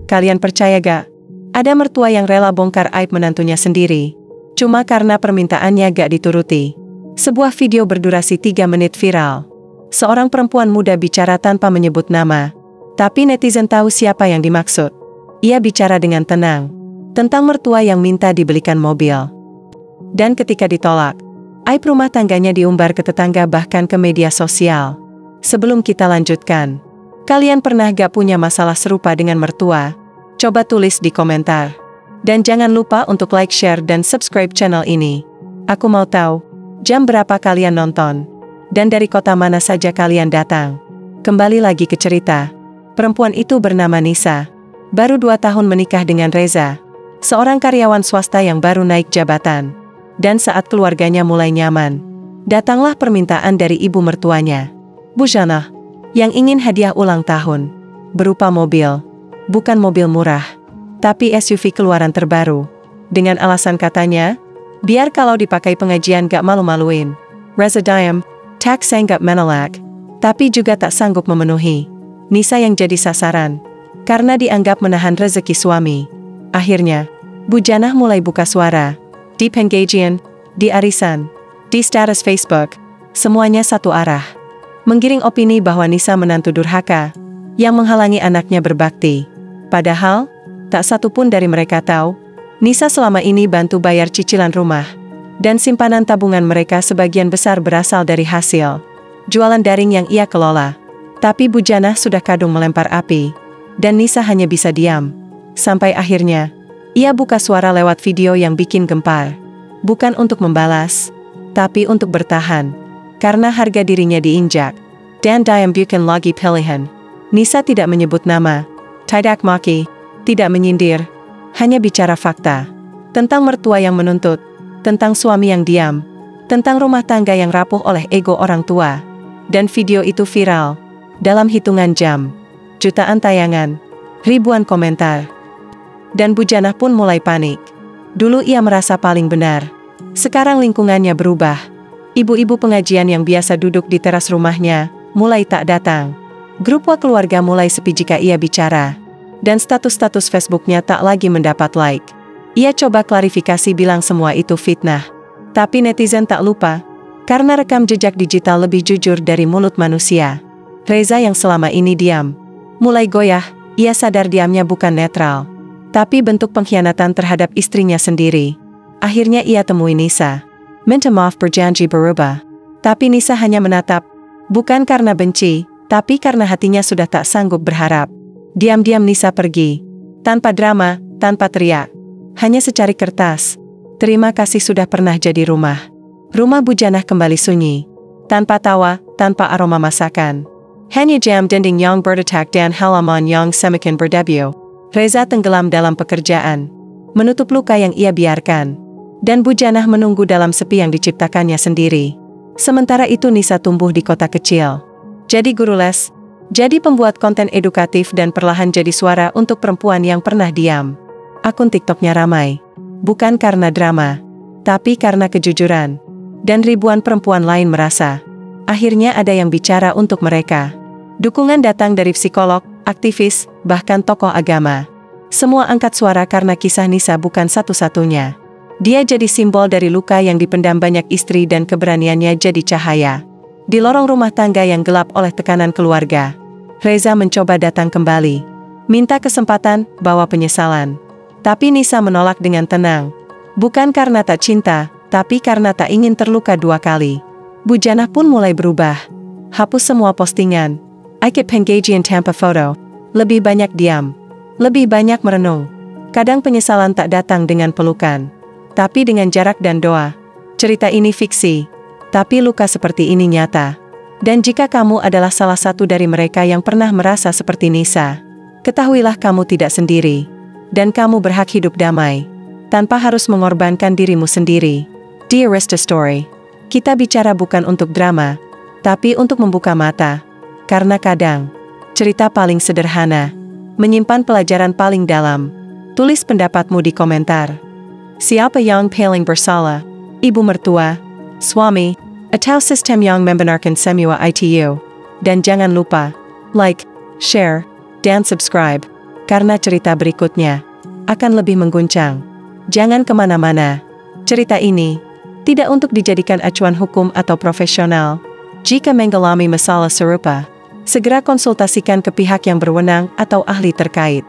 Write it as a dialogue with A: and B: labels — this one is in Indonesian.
A: Kalian percaya gak? Ada mertua yang rela bongkar aib menantunya sendiri, cuma karena permintaannya gak dituruti. Sebuah video berdurasi 3 menit viral. Seorang perempuan muda bicara tanpa menyebut nama, tapi netizen tahu siapa yang dimaksud. Ia bicara dengan tenang tentang mertua yang minta dibelikan mobil. Dan ketika ditolak, aib rumah tangganya diumbar ke tetangga bahkan ke media sosial. Sebelum kita lanjutkan, kalian pernah gak punya masalah serupa dengan mertua? Coba tulis di komentar. Dan jangan lupa untuk like, share, dan subscribe channel ini. Aku mau tahu, jam berapa kalian nonton? Dan dari kota mana saja kalian datang? Kembali lagi ke cerita. Perempuan itu bernama Nisa. Baru 2 tahun menikah dengan Reza, seorang karyawan swasta yang baru naik jabatan. Dan saat keluarganya mulai nyaman, datanglah permintaan dari ibu mertuanya, Bu Jannah, yang ingin hadiah ulang tahun, berupa mobil. Bukan mobil murah, tapi SUV keluaran terbaru. Dengan alasan katanya, biar kalau dipakai pengajian gak malu-maluin. Reza diam, tak sanggap menolak, tapi juga tak sanggup memenuhi. Nisa yang jadi sasaran, karena dianggap menahan rezeki suami. Akhirnya, Bu Jannah mulai buka suara. Di pengajian, di arisan, di status Facebook, semuanya satu arah. Menggiring opini bahwa Nisa menantu durhaka, yang menghalangi anaknya berbakti. Padahal, tak satu pun dari mereka tahu, Nisa selama ini bantu bayar cicilan rumah, dan simpanan tabungan mereka sebagian besar berasal dari hasil jualan daring yang ia kelola. Tapi Bu Jannah sudah kadung melempar api, dan Nisa hanya bisa diam. Sampai akhirnya, ia buka suara lewat video yang bikin gempar. Bukan untuk membalas, tapi untuk bertahan. Karena harga dirinya diinjak. Dan diam bukan lagi pilihan. Nisa tidak menyebut nama, tidak maki, tidak menyindir, hanya bicara fakta. Tentang mertua yang menuntut, tentang suami yang diam, tentang rumah tangga yang rapuh oleh ego orang tua. Dan video itu viral. Dalam hitungan jam, jutaan tayangan, ribuan komentar. Dan Bu Jannah pun mulai panik. Dulu ia merasa paling benar. Sekarang lingkungannya berubah. Ibu-ibu pengajian yang biasa duduk di teras rumahnya, mulai tak datang. Grup keluarga mulai sepi jika ia bicara. Dan status-status Facebooknya tak lagi mendapat like. Ia coba klarifikasi bilang semua itu fitnah. Tapi netizen tak lupa, karena rekam jejak digital lebih jujur dari mulut manusia. Reza yang selama ini diam, mulai goyah. Ia sadar diamnya bukan netral, tapi bentuk pengkhianatan terhadap istrinya sendiri. Akhirnya ia temui Nisa. Minta maaf, berjanji berubah. Tapi Nisa hanya menatap, bukan karena benci, tapi karena hatinya sudah tak sanggup berharap. Diam-diam Nisa pergi. Tanpa drama, tanpa teriak. Hanya secari kertas. Terima kasih sudah pernah jadi rumah. Rumah Bu Jannah kembali sunyi. Tanpa tawa, tanpa aroma masakan. Hanya jam dinding yang berdetak dan halaman yang semakin berdebu. Reza tenggelam dalam pekerjaan, menutup luka yang ia biarkan. Dan Bu Jannah menunggu dalam sepi yang diciptakannya sendiri. Sementara itu Nisa tumbuh di kota kecil. Jadi guru les, jadi pembuat konten edukatif dan perlahan jadi suara untuk perempuan yang pernah diam. Akun TikToknya ramai. Bukan karena drama, tapi karena kejujuran. Dan ribuan perempuan lain merasa, akhirnya ada yang bicara untuk mereka. Dukungan datang dari psikolog, aktivis, bahkan tokoh agama. Semua angkat suara karena kisah Nisa bukan satu-satunya. Dia jadi simbol dari luka yang dipendam banyak istri dan keberaniannya jadi cahaya. Di lorong rumah tangga yang gelap oleh tekanan keluarga, Reza mencoba datang kembali. Minta kesempatan, bawa penyesalan. Tapi Nisa menolak dengan tenang. Bukan karena tak cinta, tapi karena tak ingin terluka 2 kali. Bu Jannah pun mulai berubah. Hapus semua postingan. Ikut pengajian tanpa foto. Lebih banyak diam. Lebih banyak merenung. Kadang penyesalan tak datang dengan pelukan, tapi dengan jarak dan doa. Cerita ini fiksi, tapi luka seperti ini nyata. Dan jika kamu adalah salah satu dari mereka yang pernah merasa seperti Nisa, ketahuilah kamu tidak sendiri. Dan kamu berhak hidup damai, tanpa harus mengorbankan dirimu sendiri. Di Arista Story, kita bicara bukan untuk drama, tapi untuk membuka mata. Karena kadang, cerita paling sederhana menyimpan pelajaran paling dalam. Tulis pendapatmu di komentar. Siapa yang paling bersalah? Ibu mertua, suami, atau sistem yang membenarkan semua itu? Dan jangan lupa, like, share, dan subscribe. karena cerita berikutnya akan lebih mengguncang. Jangan kemana-mana. Cerita ini tidak untuk dijadikan acuan hukum atau profesional. Jika mengalami masalah serupa, segera konsultasikan ke pihak yang berwenang atau ahli terkait.